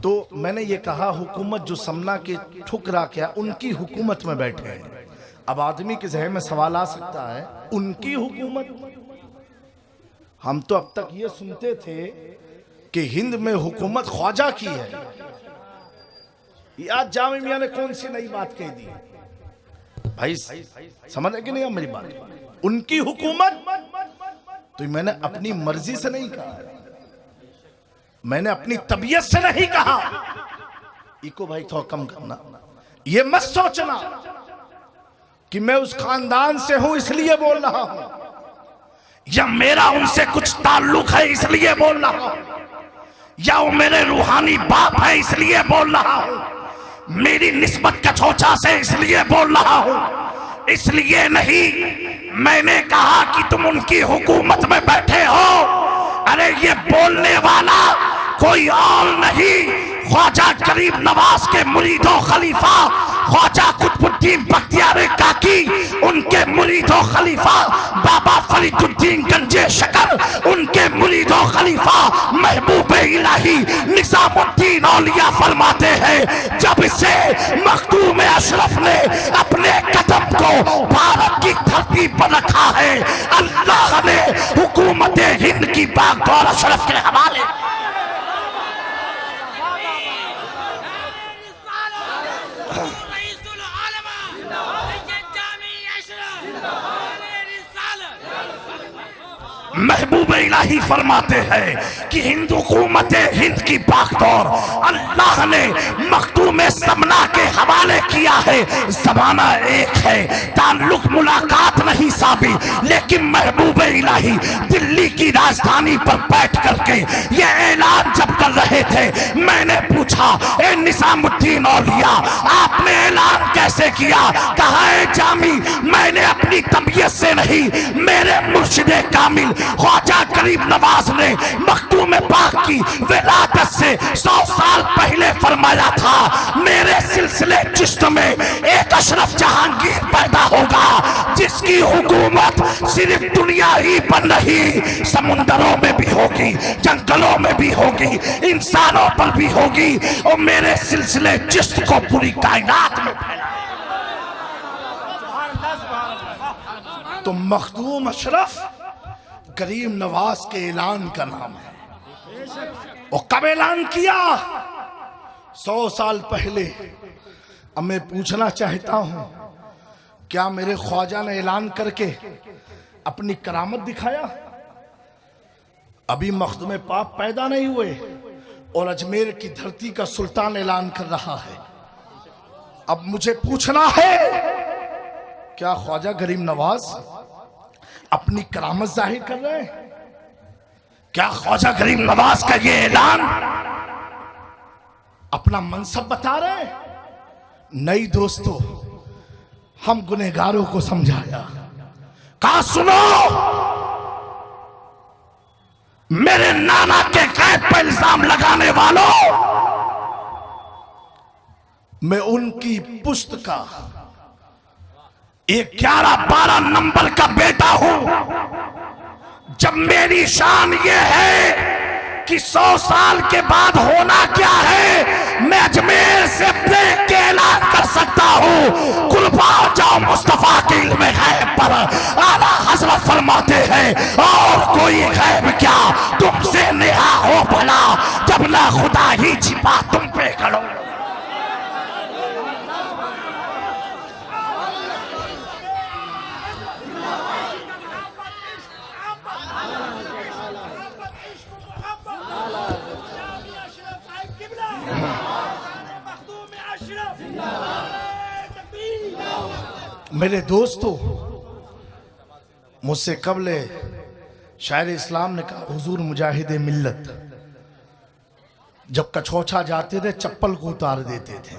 तो मैंने ये कहा हुकूमत जो समना के ठुकरा क्या उनकी हुकूमत में बैठे हैं। अब आदमी के जहन में सवाल आ सकता है उनकी हुकूमत। हम तो अब तक ये सुनते थे कि हिंद में हुकूमत ख्वाजा की है। आज जामे मियां ने कौन सी नई बात कह दी भाई, समझ रहे कि नहीं मेरी बात? उनकी हुकूमत तो मैंने अपनी मर्जी से नहीं कहा, मैंने अपनी तबीयत से नहीं कहा। इको भाई थोड़ा कम करना। ये मत सोचना कि मैं उस खानदान से हूं इसलिए बोल रहा हूं, या मेरा उनसे कुछ ताल्लुक है इसलिए बोल रहा हूं, या वो मेरे रूहानी बाप है इसलिए बोल रहा हूं, मेरी निस्बत कछोचा से इसलिए बोल रहा हूं। इसलिए नहीं, मैंने कहा कि तुम उनकी हुकूमत में बैठे हो। अरे ये बोलने वाला कोई और नहीं, ख्वाजा गरीब नवाज के मुरीदो खलीफा ख्वाजा कुतुबुद्दीन बख्तियार काकी, उनके मुरीदो खलीफा बाबा फरीदुद्दीन गंजे शकर, उनके मुरीदो खलीफा महबूब इलाही निजामुद्दीन औलिया फरमाते हैं जब से मखदूम अशरफ ने अपने कदम को भारत की धरती पर रखा है, अल्लाह ने हुकूमत हिंद की बागडोर अशरफ के हवाले। महबूब इलाही फरमाते हैं कि हिंदू हुकूमत हिंद की बागडोर अल्लाह ने मखदूम समना के हवाले किया है। जमाना एक है, ताल्लुक मुलाकात नहीं साबी, लेकिन महबूब इलाही दिल्ली की राजधानी पर बैठ करके ये ऐलान जब कर रहे थे, मैंने पूछा ए निजामुद्दीन औलिया आपने ऐलान कैसे किया? कहा है जामी मैंने अपनी तबीयत से नहीं, मेरे मुर्शिदे कामिल ख्वाजा गरीब नवाज ने मखदूम पाक की विलादत से 100 साल पहले फरमाया था, मेरे सिलसिले चिश्त में एक अशरफ जहांगीर पैदा होगा जिसकी हुकूमत सिर्फ दुनिया ही पर नहीं, समुंदरों में भी होगी, जंगलों में भी होगी, इंसानों पर भी होगी, और मेरे सिलसिले चिश्त को पूरी कायनात में फैला। तो मखदूम अशरफ गरीब नवाज के ऐलान का नाम है। और कब ऐलान किया? 100 साल पहले। अब मैं पूछना चाहता हूं, क्या मेरे ख्वाजा ने ऐलान करके अपनी करामत दिखाया? अभी मखदूम पाक पैदा नहीं हुए और अजमेर की धरती का सुल्तान ऐलान कर रहा है। अब मुझे पूछना है, क्या ख्वाजा गरीब नवाज अपनी करामत जाहिर कर रहे हैं? क्या ख्वाजा गरीब नवाज का ये ऐलान अपना मनसब बता रहे हैं? नहीं दोस्तों, हम गुनहगारों को समझाया, कहा सुनो, मेरे नाना के कैद पर इल्जाम लगाने वालों, मैं उनकी पुश्त का 11-12 नंबर का बेटा हूं। जब मेरी शान ये है कि 100 साल के बाद होना क्या है, मैं अजमेर से ब्रेक के ऐलान कर सकता हूं। कुर्बान जाओ मुस्तफा के इल्म गैब पर। आला हजरत फरमाते हैं और कोई गैब क्या तुमसे नेहा हो भला, जब ना खुदा ही छिपा तुम पे करो। मेरे दोस्तों, मुझसे कबले शायर इस्लाम ने कहा, हुजूर मुजाहिद मिल्लत जब कछोछा जाते थे चप्पल को उतार देते थे।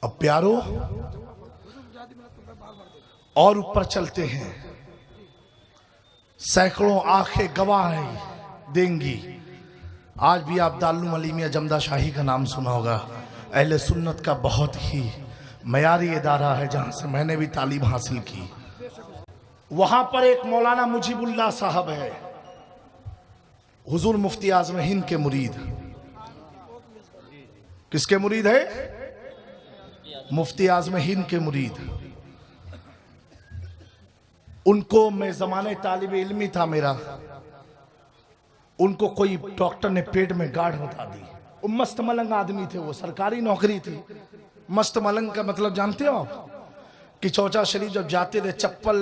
अब प्यारो और ऊपर चलते हैं, सैकड़ों आंखें गवाह देंगी। आज भी आप दारुल अलीमिया जमदा शाही का नाम सुना होगा। अहले सुन्नत का बहुत ही मयारी इदारा है जहां से मैंने भी तालीम हासिल की। वहां पर एक मौलाना मुजीबुल्लाह साहब है, हुजूर मुफ्ती आज़म हिंद के मुरीद। किसके मुरीद है? मुफ्ती आज़म हिंद के मुरीद। उनको मैं जमाने तालिब इल्मी था मेरा, उनको कोई डॉक्टर ने पेट में गाढ़ बता दी। वो मस्त मलंग आदमी थे, वो सरकारी नौकरी थी। मस्त मलंग का मतलब जानते हो आप? कि चौचा शरीफ जब जाते थे चप्पल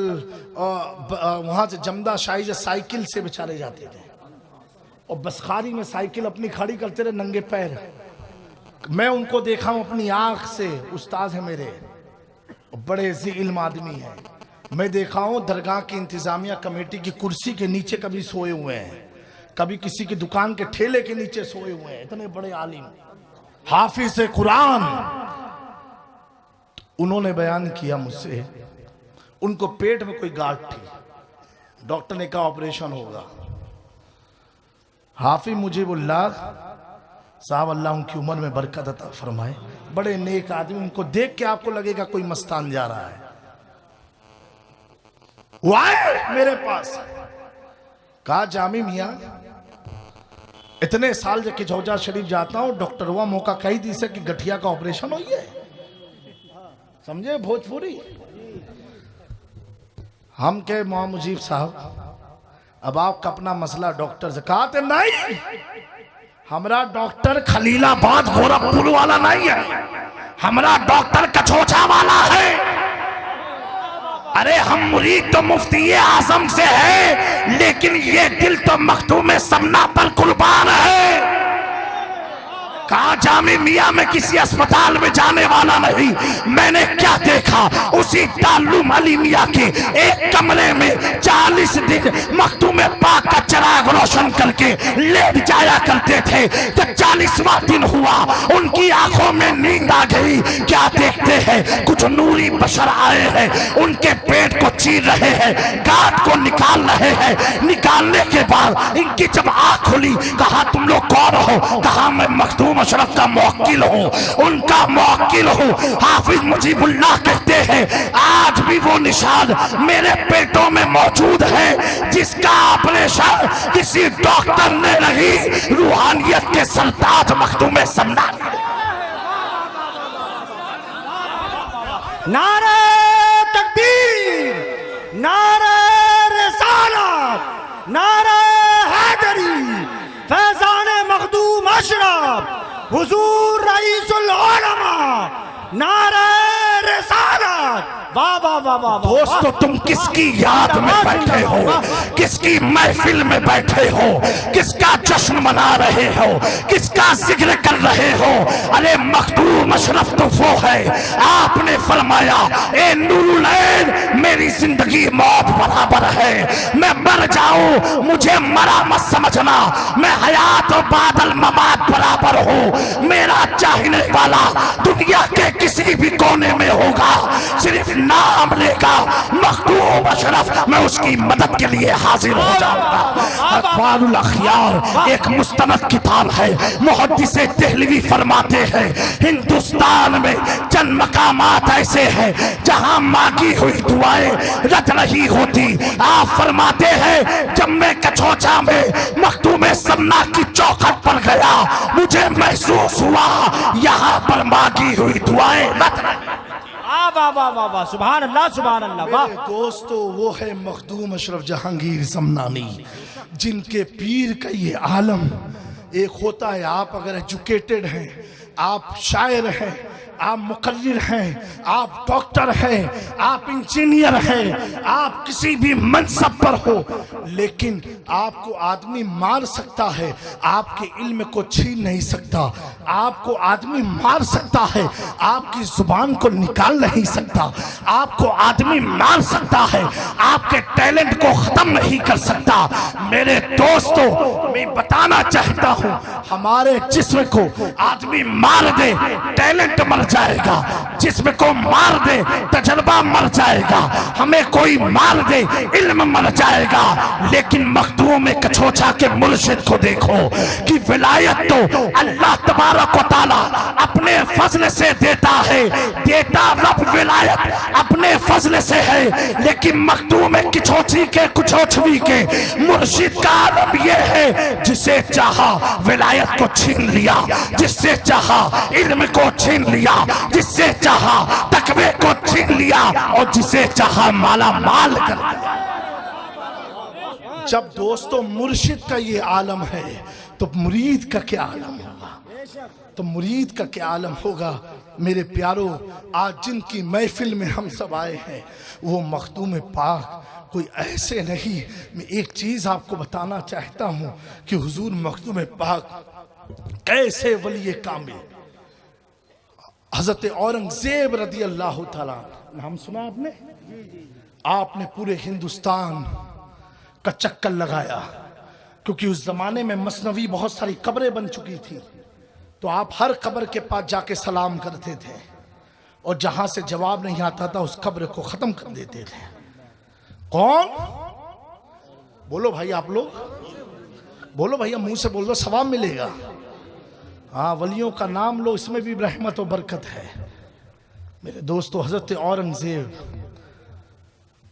वहां से जमदा शाही से साइकिल से बेचारे जाते थे, और बसखारी में साइकिल अपनी खड़ी करते रहे नंगे पैर। मैं उनको देखा हूं अपनी आंख से, उस्ताद है मेरे, बड़े ज़ी इल्म आदमी है। मैं देखा हूं दरगाह की इंतजामिया कमेटी की कुर्सी के नीचे कभी सोए हुए हैं, कभी किसी की दुकान के ठेले के नीचे सोए हुए हैं। इतने बड़े आलिम हाफिज कुरान। उन्होंने बयान किया मुझसे, उनको पेट में कोई गांठ थी, डॉक्टर ने कहा ऑपरेशन होगा। हाफिज मुजीबुल्लाह साहब, अल्लाह उनकी उम्र में बरकत अता फरमाए, बड़े नेक आदमी। उनको देख के आपको लगेगा कोई मस्तान जा रहा है। वो आए मेरे पास, कहा जामी मियां इतने साल जब खिचौजा शरीफ जाता हूं, डॉक्टर हुआ मौका कही दी से कि गठिया का ऑपरेशन हो गया, समझे भोजपुरी। हम के मोहम्मद मुजीब साहब, अब आपका अपना मसला डॉक्टर से। कहा थे नहीं, हमारा डॉक्टर खलीलाबाद गोरखपुर वाला नहीं है, हमारा डॉक्टर कछोचा वाला है। अरे हम मुरीद तो मुफ्ती आजम से है, लेकिन ये दिल तो मखदूम समना पर कुर्बान है। कहा जामी मियां में किसी अस्पताल में जाने वाला नहीं। मैंने क्या देखा, उसी ताल्लुम अली मियां के एक कमरे में 40 दिन मखदूम पाक का चिराग रोशन करके लेट जाया करते थे। जब 40वां दिन हुआ, उनकी आंखों में नींद आ गई। क्या देखते हैं, कुछ नूरी बशर आए हैं, उनके पेट को चीर रहे हैं, गांठ को निकाल रहे हैं। निकालने के बाद इनकी जब आंख खुली, कहा तुम लोग कौन हो? कहा मैं मखदूम अशरफ का मुवक्किल हूँ, उनका मुवक्किल हूँ। हाफिज मुजीबुल्लाह कहते हैं आज भी वो निशान मेरे पेटों में मौजूद है, जिसका ऑपरेशन किसी डॉक्टर ने नहीं, रूहानियत के सरताज मखदूम समना। नारे तकबीर, नारे रिसालत, नारे हैदरी, फैजान मखदूम अशरफ, हुजूर रईसुल उलमा, नारे रिसालत। वाह वाह वाह वाह। दोस्तों, तुम किसकी याद में बैठे हो, किसकी महफिल में बैठे हो, किसका जश्न मना रहे हो, किसका जिक्र कर रहे हो? अरे मखदूम अशरफ तो वो है, आपने फरमाया ए नूरुलैन, मेरी जिंदगी मौत बराबर है, मैं मर जाऊं मुझे मरा मत समझना, मैं हयात और बादल ममात बराबर हूं। मेरा चाहने वाला दुनिया के किसी भी कोने में होगा, सिर्फ नाम लेगा मखदूम अशरफ, मैं उसकी मदद के लिए हाजिर हो जाऊंगा। अखबारुल अखयार एक मुस्तनद किताब है। मुहद्दिस देहलवी फरमाते हैं हिंदुस्तान में चंद मकामात ऐसे हैं जहां मांगी हुई दुआएं रद नहीं होती। आप फरमाते हैं जब मैं कछोचा में मखदूम समना की चौखट पर गया, मुझे महसूस हुआ यहाँ पर मांगी हुई दुआएं रद नहीं। वाह वाह वाह वाह, सुभान अल्लाह सुभान अल्लाह। वाह दोस्तों, वो है मखदूम अशरफ जहांगीर समनानी, जिनके पीर का ये आलम एक होता है। आप अगर एजुकेटेड हैं, आप शायर हैं, आप मुकर्रिर हैं, आप डॉक्टर हैं, आप इंजीनियर हैं, आप किसी भी मनसब पर हो, लेकिन आपको आदमी मार सकता है, आपके इल्म को छीन नहीं सकता। आपको आदमी मार सकता है, आपकी जुबान को निकाल नहीं सकता। आपको आदमी मार सकता है, आपके टैलेंट को खत्म नहीं कर सकता। मेरे दोस्तों, मैं बताना चाहता हूं, हमारे जिस्म को आदमी मार दे, टैलेंट मर जाएगा, जिस्म को मार दे, तजर्बा मर जाएगा, हमें कोई मार दे, इल्म मर जाएगा। लेकिन मखदूम कछोचा के मुर्शिद को देखो कि विलायत तो अल्लाह तबारक व तआला अपने फजल से देता है, देता रब विलायत हिदायत अपने फजल से है, लेकिन मखदूम किछोची के कुछोछवी के मुर्शिद का आलम यह है, जिसे चाहा विलायत को छीन लिया, जिससे चाहा इल्म को छीन लिया, जिससे चाहा तकवे को छीन लिया, और जिसे चाहा माला माल कर दिया। जब दोस्तों मुर्शिद का ये आलम है तो मुरीद का क्या आलम होगा, तो मुरीद का क्या आलम होगा। मेरे प्यारों, आज जिनकी महफिल में हम सब आए हैं वो मखदूम पाक कोई ऐसे नहीं। मैं एक चीज आपको बताना चाहता हूं कि हुजूर मखदूम पाक कैसे वली कामिल, हजरत औरंगजेब रदी अल्लाह ताला, नाम सुना आपने? आपने पूरे हिंदुस्तान का चक्कर लगाया, क्योंकि उस जमाने में मसनवी बहुत सारी कब्रें बन चुकी थी, तो आप हर कब्र के पास जाके सलाम करते थे, और जहां से जवाब नहीं आता था उस कब्र को खत्म कर देते थे। कौन? बोलो भाई, आप लोग बोलो भैया, मुंह से बोल दो, सवाब मिलेगा। हाँ, वलियों का नाम लो, इसमें भी रहमत और बरकत है। मेरे दोस्तों, हजरत औरंगजेब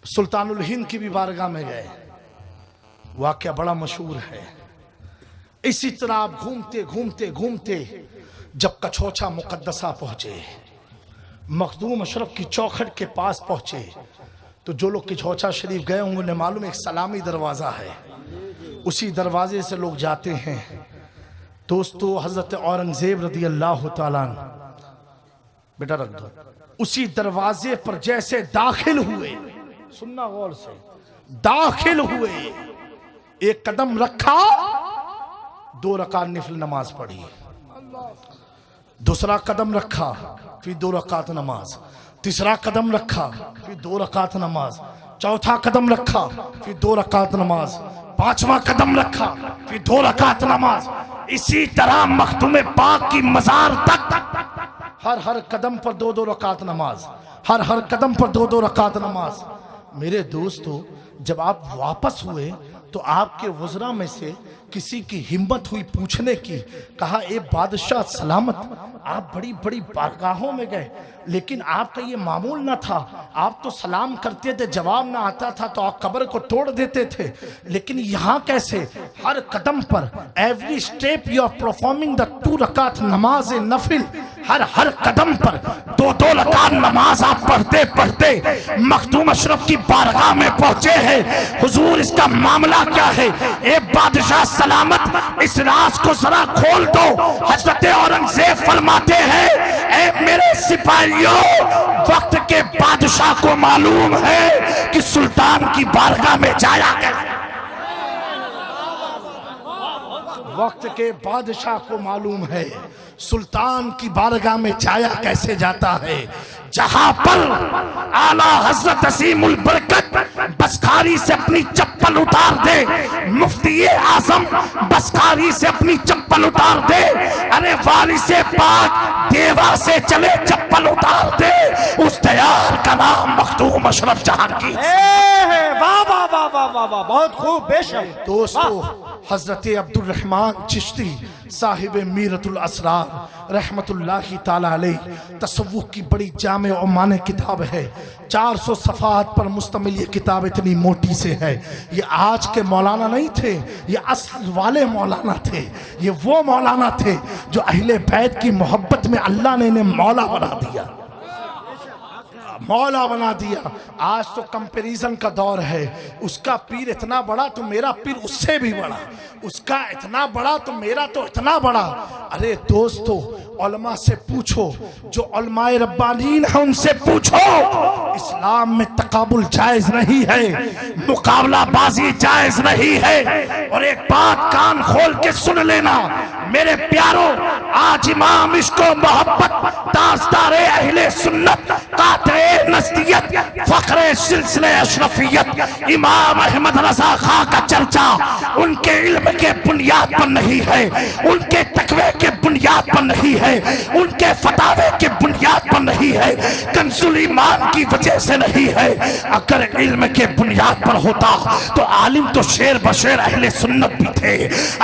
सुल्तानुल हिंद की भी बारगाह में गए, वाकया बड़ा मशहूर है। इसी तरह आप घूमते घूमते घूमते जब कछोचा मुकद्दसा पहुंचे, मखदूम अशरफ की चौखट के पास पहुंचे, तो जो लोग किछोचा शरीफ गए होंगे उन्हें मालूम एक सलामी दरवाजा है, उसी दरवाजे से लोग जाते हैं। दोस्तों, हजरत औरंगजेब रदी अल्लाह ताला, बेटा रख दो, उसी दरवाजे पर जैसे दाखिल हुए, सुनना गौर से, दाखिल हुए, एक कदम रखा, 2 रकात नफिल नमाज पढ़ी, दूसरा कदम रखा, फिर 2 रकात नमाज, तीसरा कदम रखा, फिर 2 रकात नमाज, चौथा कदम रखा, फिर 2 रकात नमाज, 5वां कदम रखा, फिर 2 रकात नमाज। इसी तरह मखदूम पाक की मजार तक हर कदम पर 2-2 रकात नमाज, हर कदम पर 2-2 रकात नमाज। मेरे दोस्तों, जब आप वापस हुए तो आपके वज़रा में से किसी की हिम्मत हुई पूछने की, कहा, ए बादशाह सलामत, आप बड़ी बड़ी बारगाहों में गए, लेकिन आपका ये मामूल ना था, आप तो सलाम करते थे, जवाब ना आता था तो आप कब्र को तोड़ देते थे, लेकिन यहाँ कैसे? हर कदम पर, every step you are performing the 2 रकात नमाज नफिल, हर कदम पर 2-2 रकात नमाज आप पढ़ते पढ़ते मखदूम अशरफ की बारगाह में पहुंचे हैं। हुजूर, इसका मामला क्या है? ए बादशाह सलामत, इस राज को जरा खोल दो। हजरत औरंगजेब फरमाते हैं, ए मेरे सिपाहियों, वक्त के बादशाह को मालूम है कि सुल्तान की बारगाह में जाया कैसे, वक्त के बादशाह को मालूम है सुल्तान की बारगाह में जाया कैसे जाता है। जहां पर आला हजरत असीमुल बरकत बसखारी से अपनी चप्पल उतार दे, मुफ्ती आजम बसखारी से अपनी चप्पल उतार दे, अरे वाली से पाक देवा से चले चप्पल उतार दे, उस तैयार का नाम मखदूम अशरफ जहांगीर। वाह वाह वाह वाह वाह वाह, बहुत खूब, बेशक। दोस्तों, हजरत अब्दुल रहमान चिश्ती साहिब मीरतुल असरार रहमतुल्लाहि ताला अलैह, तसव्वुफ की बड़ी जामे और माने किताब है, 400 सफ़ात पर मुश्तमिल ये किताब इतनी मोटी से है। ये आज के मौलाना नहीं थे, ये असल वाले मौलाना थे। ये वो मौलाना थे जो अहले बैत की मोहब्बत में अल्लाह ने इन्हें मौला बना दिया, मौला बना दिया। आज तो कंपैरिजन का दौर है, उसका पीर इतना बड़ा तो मेरा पीर उससे भी बड़ा, उसका इतना बड़ा तो मेरा तो इतना बड़ा। अरे दोस्तों, उलमा से पूछो, जो उलमाए रब्बानीन है उनसे पूछो, इस्लाम में तकाबुल जायज नहीं है, मुकाबलाबाजी जायज नहीं है। और एक बात कान खोल के सुन लेना मेरे प्यारों, आज इमाम इश्को मोहब्बत ताजदारे अहले सुन्नत काते नस्तियत फखरे सिलसिले अशरफियत इमाम अहमद रजा खां का चर्चा उनके इल्म के बुनियाद पर नहीं है, उनके तकवे के बुनियाद पर नहीं है, उनके फतावे के बुनियाद पर नहीं नहीं है, कंजुल ईमान की वजह से नहीं है। अगर इल्म के बुनियाद पर होता तो आलिम तो शेर बशेर अहले सुन्नत भी थे।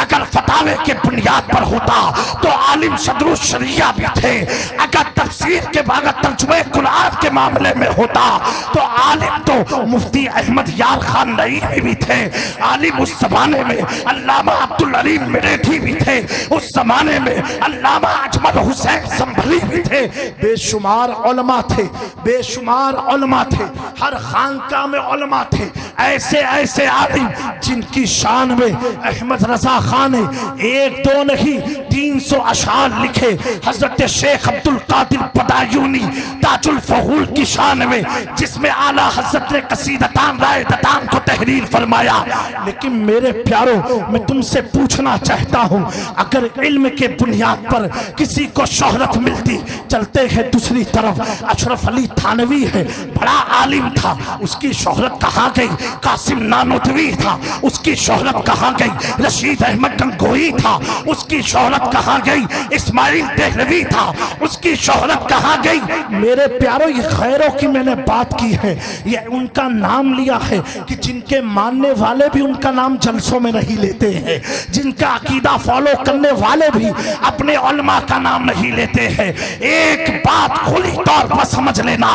अगर फतावे के बुनियाद पर होता तो आलिम सदरुल शरिया भी थे। अगर तफसीर के बाद तर्जुमे कुरान के मामले में होता तो आलिम तो मुफ्ती अहमद यार खान नईमी भी थे। आलिम उस जमाने में अल्लामा अब्दुल अलीम मिरेठी भी थे। उस जमाने में अल्लामा अजमल हुसैन संभली भी थे। बेशुमार उलमा थे, बेशुमार उलमा थे, हर खानका में उलमा थे। ऐसे ऐसे आलिम जिनकी शान में अहमद रजा खान ने 1 2 नहीं 300 अशार लिखे। हजरत शेख अब्दुल कादिर बदायूनी ताजुल फहूल की शान में, जिसमें आला हजरत ने कसीदतान राय दतान को तहरीर फरमाया। लेकिन मेरे प्यारों, मैं तुमसे पूछना चाहता हूँ, अगर इल्म के बुनियाद पर किसी को शोहरत मिलती, चलते हैं दूसरी तरफ, अशरफ अली थानवी है, बड़ा आलिम था, उसकी शोहरत कहाँ गई? कासिम नानोतवी था, उसकी शोहरत कहाँ गई? रशीद अहमद गंगोई था, उसकी शोहरत कहाँ गई? इस्माइल देहलवी था, उसकी शोहरत कहाँ गई? मेरे प्यारों, ये खैरों की मैंने बात की है, ये उनका नाम लिया है कि जिनके मानने वाले भी उनका नाम जलसों में नहीं लेते हैं, जिनका अकीदा फॉलो करने वाले भी अपने उलमा का नाम नहीं लेते हैं। एक बात खुली तौर पर समझ लेना,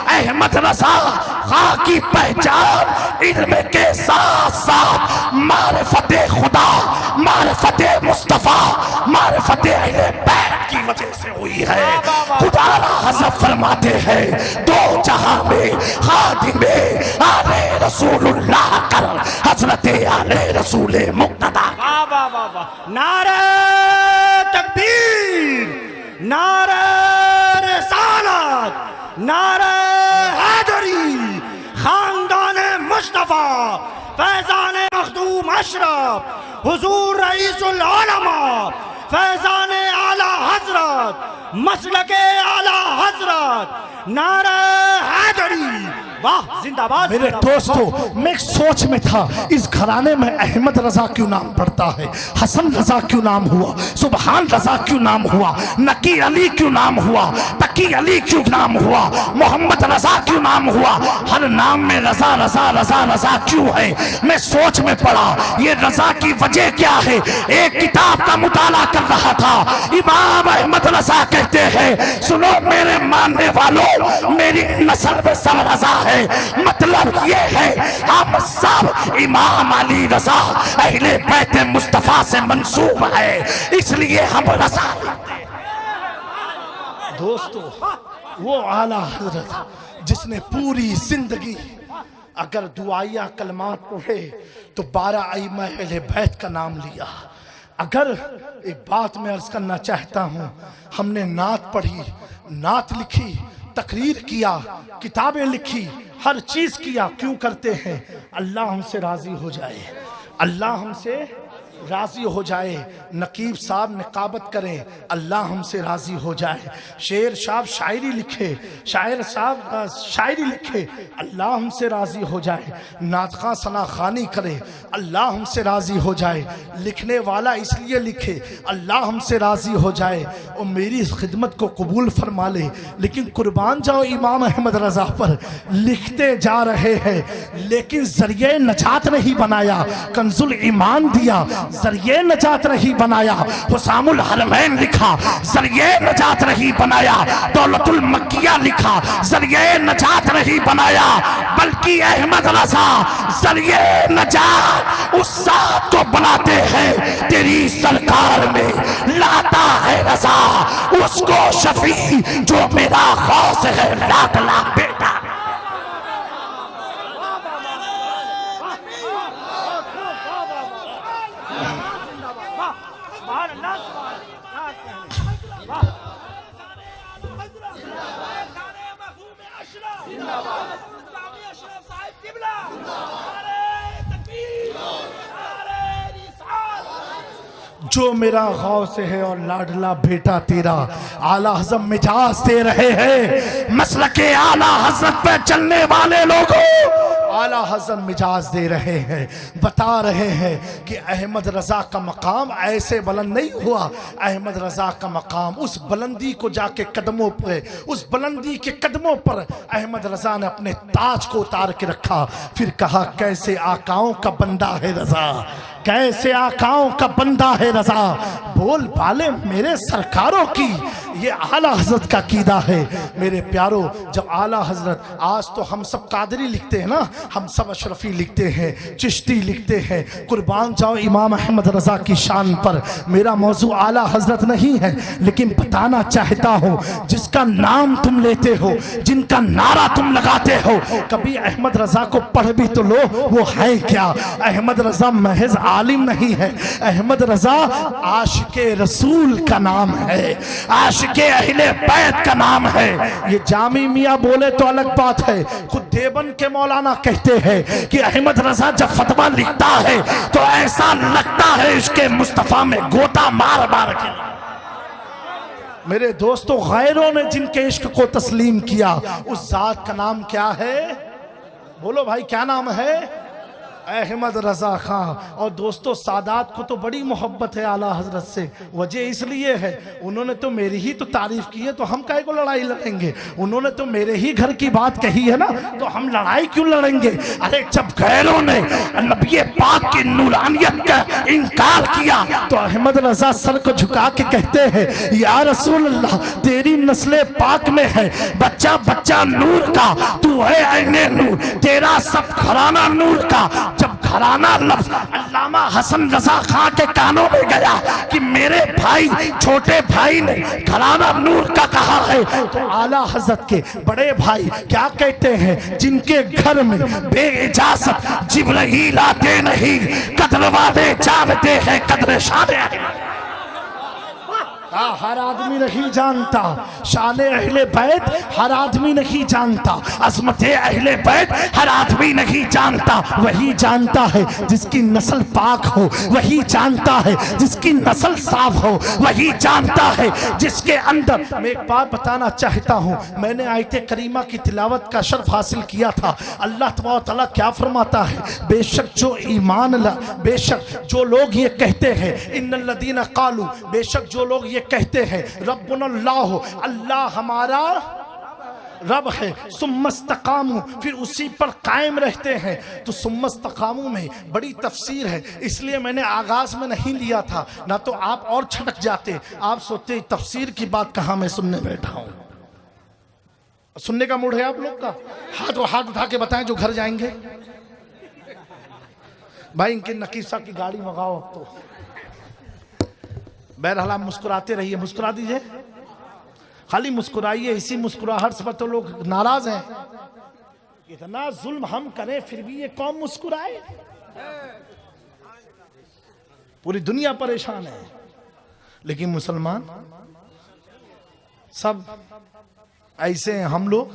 अहमद रजा खां की पहचान इल्म के साथ साथ मारिफते खुदा, मारिफते मुस्तफा, मारिफते अहले बैत की वजह से हुई है। खुदा हज़रत फरमाते हैं, 2 जहां में खादिमे आले रसूलुल्लाह कर हजरत आले रसूल मुक्तदा। वाह वाह वाह वाह, नारे तकबीर, नारे रिसालत, नारे हैदरी, खानदाने मुस्तफा, फैजाने मखदूम अशरफ, हुजूर रईसुल उलमा, फैजाने आला हजरत, मसलके आला हजरत, नारे हैदरी, वाह जिंदाबाद। मेरे दोस्तों, मैं सोच में था, इस घराने में अहमद रजा क्यों नाम पड़ता है, हसन रजा क्यों नाम हुआ, सुबहान रजा क्यों नाम हुआ, नकी अली क्यों नाम हुआ, तकी अली क्यों नाम हुआ, मोहम्मद रजा क्यों नाम हुआ, हर नाम में रजा रजा रजा रजा क्यों है? मैं सोच में पड़ा, ये रजा की वजह क्या है? एक किताब का मुताला कर रहा था, इमाम अहमद रजा कहते हैं, सुनो मेरे मानने वालों, मेरी नस्ल में सब रजा है। मतलब ये है, हम सब इमाम अली रजा अहले बैत मुस्तफा से मंसूब है, इसलिए हम रजा। दोस्तों, वो आला हजरत जिसने पूरी जिंदगी अगर दुआया कलमात पढ़े तो 12 आइमा अहले बैत का नाम लिया। अगर एक बात मैं अर्ज करना चाहता हूँ, हमने नात पढ़ी, नात लिखी, तकरीर किया, किताबें लिखी, हर चीज किया, क्यों करते हैं? अल्लाह हमसे राजी हो जाए, अल्लाह हमसे राजी हो जाए। नकीब साहब निकाबत करें, अल्लाह हमसे राजी हो जाए। शेर साहब शायरी लिखे, शायर साहब शायरी लिखे, अल्लाह हमसे राजी हो जाए। नातखा सना खानी करे, अल्लाह हमसे राजी हो जाए। लिखने वाला इसलिए लिखे, अल्लाह हमसे राजी हो जाए और मेरी इस खिदमत को कबूल फरमा ले। लेकिन कुर्बान जाओ इमाम अहमद रजा पर, लिखते जा रहे हैं लेकिन जरिए नजात नहीं बनाया। कंजुल ईमान दिया, जरिए नजात नहीं बनाया। हुसामुल हरमैन लिखा, जरिए नजात नहीं बनाया। दौलतुल मक्किया लिखा, जरिए नजात नहीं बनाया। बल्कि अहमद रजा जरिए नजात उस साथ को बनाते हैं तेरी सरकार में लाता है रजा, उसको शफी जो मेरा खौस है लाख लाख बेटा। जो मेरा गौस है और लाडला बेटा तेरा, आला हज़रत मिजाज दे रहे हैं। मसलके आला हज़रत पे चलने वाले लोगों, आला हज़रत मिजाज दे रहे हैं, बता रहे हैं कि अहमद रजा का मकाम ऐसे बुलंद नहीं हुआ। अहमद रजा का मकाम उस बुलंदी को जाके कदमों पे, उस बुलंदी के कदमों पर अहमद रजा ने अपने ताज को उतार के रखा। फिर कहा कैसे आकाओं का बंदा है रजा, कैसे आकाओं का बंदा है रजा, बोल पाले मेरे सरकारों की। ये आला हजरत का कीदा है मेरे प्यारो। जब आला हजरत, आज तो हम सब कादरी लिखते हैं ना, हम सब अशरफी लिखते हैं, चिश्ती लिखते हैं, कुर्बान जाओ इमाम अहमद रजा की शान पर। मेरा मौजू आला हजरत नहीं है, लेकिन बताना चाहता हूँ जिसका नाम तुम लेते हो, जिनका नारा तुम लगाते हो, कभी अहमद रजा को पढ़ भी तो लो, वो है क्या? अहमद रजा महज आलिम नहीं है, अहमद रजा आशिके रसूल का नाम है, आशिके अहले बैत का नाम है। ये जामी मियाँ बोले तो अलग बात है, खुद देवबंद के मौलाना कहते हैं कि अहमद रजा जब फतवा लिखता है तो ऐसा लगता है इसके मुस्तफा में गोता मार मार के। मेरे दोस्तों, गैरों ने जिनके इश्क को तस्लीम किया, उस जात का नाम क्या है? बोलो भाई, क्या नाम है? अहमद रजा खां। और दोस्तों, सादात को तो बड़ी मोहब्बत है आला हजरत से, वजह इसलिए है उन्होंने तो मेरी ही तो तारीफ की है, तो हम काहे को लड़ाई लड़ेंगे? उन्होंने तो मेरे ही घर की बात कही है ना, तो हम लड़ाई क्यों लड़ेंगे? अरे जब गैरों ने नबी पाक की नूरानियत का इनकार किया तो अहमद रजा सर को झुका के कहते हैं, या रसूल अल्लाह, तेरी नस्ले पाक में है बच्चा बच्चा नूर का, तू है ऐने नूर, तेरा सब घराना नूर का। जब घराना लफ्ज अल्लामा हसन रजा खां के कानों में गया कि मेरे भाई छोटे भाई ने घराना नूर का कहा है, तो आला हजरत के बड़े भाई क्या कहते हैं, जिनके घर में बेइजाजत जिब्राइल आते नहीं, कद्र वाले जानते हैं कद्र शान। हर आदमी नहीं जानता शाने अहले बैत, हर आदमी नहीं जानता अजमत अहले बैत, हर आदमी नहीं जानता। वही जानता है जिसकी नस्ल पाक हो, वही जानता है जिसकी नस्ल साफ हो, वही जानता है जिसके अंदर। मैं एक बात बताना चाहता हूँ, मैंने आयत करीमा की तिलावत का शर्फ हासिल किया था। अल्लाह तबारक तआला क्या फरमाता है, बेशक जो ईमान ला, बेशक जो लोग ये कहते हैं, इन्नल्लज़ीना क़ालू, बेशक जो लोग ये कहते हैं रब्बुनल्लाह, अल्लाह हमारा रब है, सुम्मस्तकामू, फिर उसी पर कायम रहते हैं। तो सुम्मस्तकामू में बड़ी तफसीर है, इसलिए मैंने आगाज में नहीं लिया था, ना तो आप और छटक जाते, आप सोचते तफसीर की बात कहाँ मैं सुनने बैठा हूँ। सुनने का मूड है आप लोग का? हाथ उठा के बताएं जो घर जाएंगे। भाई इनके नकीसा की गाड़ी मंगाओ अब तो। बहरहाल आप मुस्कुराते रहिए, मुस्कुरा दीजिए, खाली मुस्कुराइए। इसी मुस्कुराहट से तो लोग नाराज हैं, इतना जुल्म हम करें फिर भी ये कौम मुस्कुराए। पूरी दुनिया परेशान है, लेकिन मुसलमान सब ऐसे हैं। हम लोग,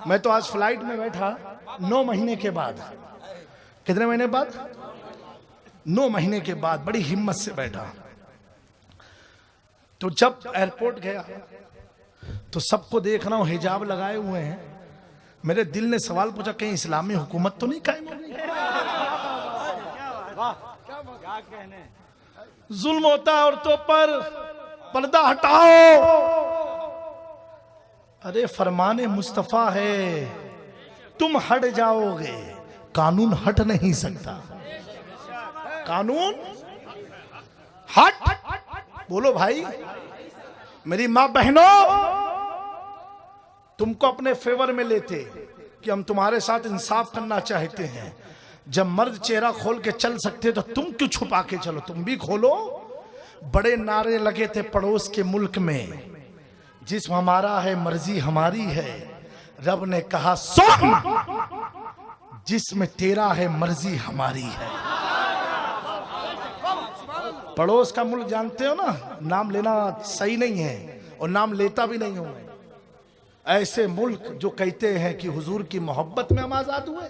मैं तो आज फ्लाइट में बैठा 9 महीने के बाद, कितने महीने बाद? 9 महीने के बाद बड़ी हिम्मत से बैठा। तो जब एयरपोर्ट गया तो सबको देख रहा हूं हिजाब लगाए हुए हैं। मेरे दिल ने सवाल पूछा, कहीं इस्लामी हुकूमत तो नहीं कायम हो गई? जुल्म होता है औरतों पर, पर्दा हटाओ। अरे फरमाने मुस्तफा है, तुम हट जाओगे, कानून हट नहीं सकता। कानून हट, बोलो भाई। मेरी मां बहनों, तुमको अपने फेवर में लेते कि हम तुम्हारे साथ इंसाफ करना चाहते हैं। जब मर्द चेहरा खोल के चल सकते तो तुम क्यों छुपा के चलो? तुम भी खोलो। बड़े नारे लगे थे पड़ोस के मुल्क में, जिस्म हमारा है मर्जी हमारी है। रब ने कहा सुन, जिस्म तेरा है मर्जी हमारी है। पड़ोस का मुल्क जानते हो ना, नाम लेना सही नहीं है और नाम लेता भी नहीं हूं मैं। ऐसे मुल्क जो कहते हैं कि हुजूर की मोहब्बत में हम आजाद हुए,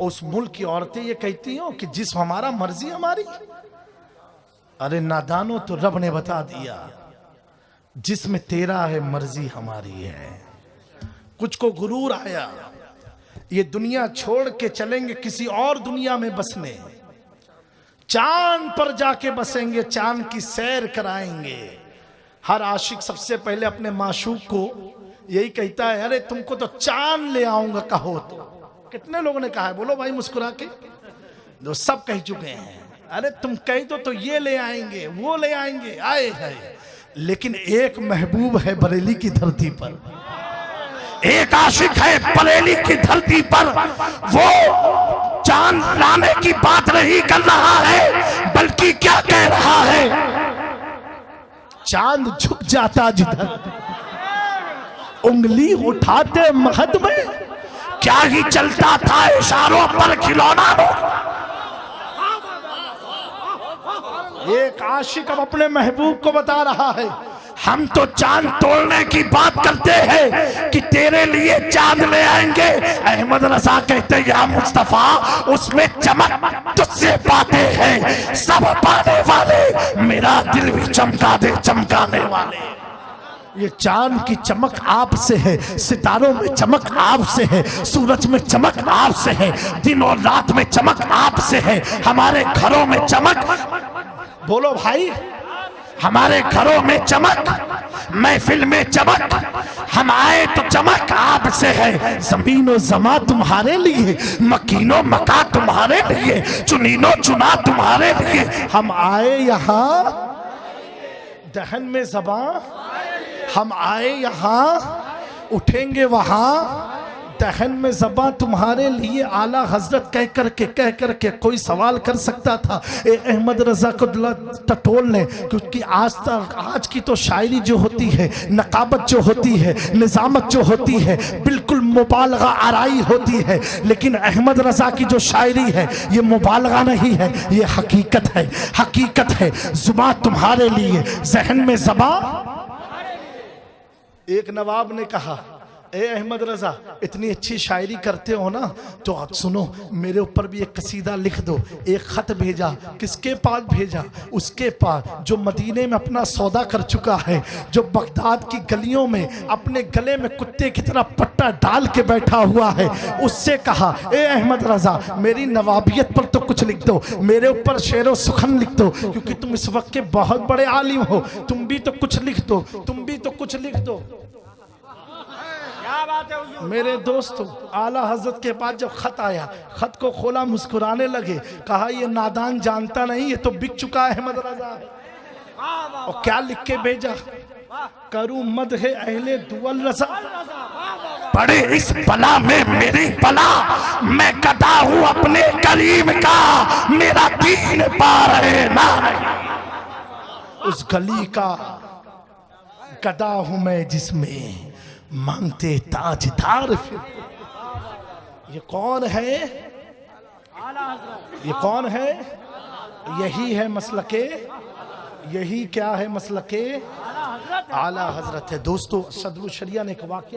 उस मुल्क की औरतें ये कहती हो कि जिस्म हमारा मर्जी हमारी। अरे नादानो, तो रब ने बता दिया जिस्म तेरा है मर्जी हमारी है। कुछ को गुरूर आया, ये दुनिया छोड़ के चलेंगे किसी और दुनिया में बसने, चांद पर जाके बसेंगे, चांद की सैर कराएंगे। हर आशिक सबसे पहले अपने माशूक को यही कहता है, अरे तुमको तो चांद ले आऊंगा कहो तो। कितने लोगों ने कहा है, बोलो भाई मुस्कुरा के, जो सब कह चुके हैं, अरे तुम कह दो तो ये ले आएंगे, वो ले आएंगे, आए है। लेकिन एक महबूब है बरेली की धरती पर, एक आशिक है बरेली की धरती पर, वो चांद लाने की बात नहीं कर रहा है, बल्कि क्या कह रहा है, चांद झुक जाता जिधर, उंगली उठाते महद में, क्या ही चलता था इशारों पर खिलौना हो। एक आशिक अब अपने महबूब को बता रहा है, हम तो चांद तोड़ने की बात करते हैं कि तेरे लिए चांद ले आएंगे। अहमद रजा कहते या मुस्तफा, उसमें चमक तुझसे पाते हैं सब पाने वाले, मेरा दिल भी चमका दे चमकाने वाले। ये चांद की चमक आपसे है, सितारों में चमक आपसे है, सूरज में चमक आपसे है, दिन और रात में चमक आपसे है, हमारे घरों में चमक, बोलो भाई, हमारे घरों में चमक, महफिल में चमक, हम आए तो चमक आपसे है। जमीनो जमा तुम्हारे लिए, मकीनो मका तुम्हारे लिए, चुनीनो चुना तुम्हारे लिए, हम आए यहाँ दहन में ज़बां, हम आए यहाँ उठेंगे वहाँ दहन में ज़बां तुम्हारे लिए। आला हजरत कह करके कोई सवाल कर सकता था, ए अहमद रजा को टटोल ले, क्योंकि आज की तो शायरी जो होती है, नकाबत जो होती है, निज़ामत जो होती है, बिल्कुल मुबालगा आराई होती है। लेकिन अहमद रजा की जो शायरी है ये मुबालगा नहीं है, ये हकीकत है, हकीकत है। ज़ुबां तुम्हारे लिए, ज़हन में ज़बां। एक नवाब ने कहा, ए अहमद रजा इतनी अच्छी शायरी करते हो ना, तो आप सुनो मेरे ऊपर भी एक कसीदा लिख दो। एक खत भेजा, किसके पास भेजा? उसके पास जो मदीने में अपना सौदा कर चुका है, जो बगदाद की गलियों में अपने गले में कुत्ते की तरह पट्टा डाल के बैठा हुआ है। उससे कहा, ए अहमद रजा मेरी नवाबियत पर तो कुछ लिख दो, मेरे ऊपर शेरो सुखन लिख दो, क्योंकि तुम इस वक्त के बहुत बड़े आलिम हो, तुम भी तो कुछ लिख दो, तुम भी तो कुछ लिख दो। मेरे दोस्तों, आला हजरत के पास जब खत आया, खत को खोला, मुस्कुराने लगे, कहा ये नादान जानता नहीं, ये तो बिक चुका है अहमद रजा है। और क्या लिख के भेजा? करूं मद है अहले दुअल रजा, पड़े इस बला में मेरी बला, मैं गदा हूं अपने करीम का, मेरा दीन पार है ना। उस गली का गदा हूं मैं जिसमें मांगते ताजदार फिर। ये कौन है? ये कौन है? यही है मसलके, यही क्या है मसलके आला हजरत है। दोस्तों, सदरुल शरिया ने एक वाकया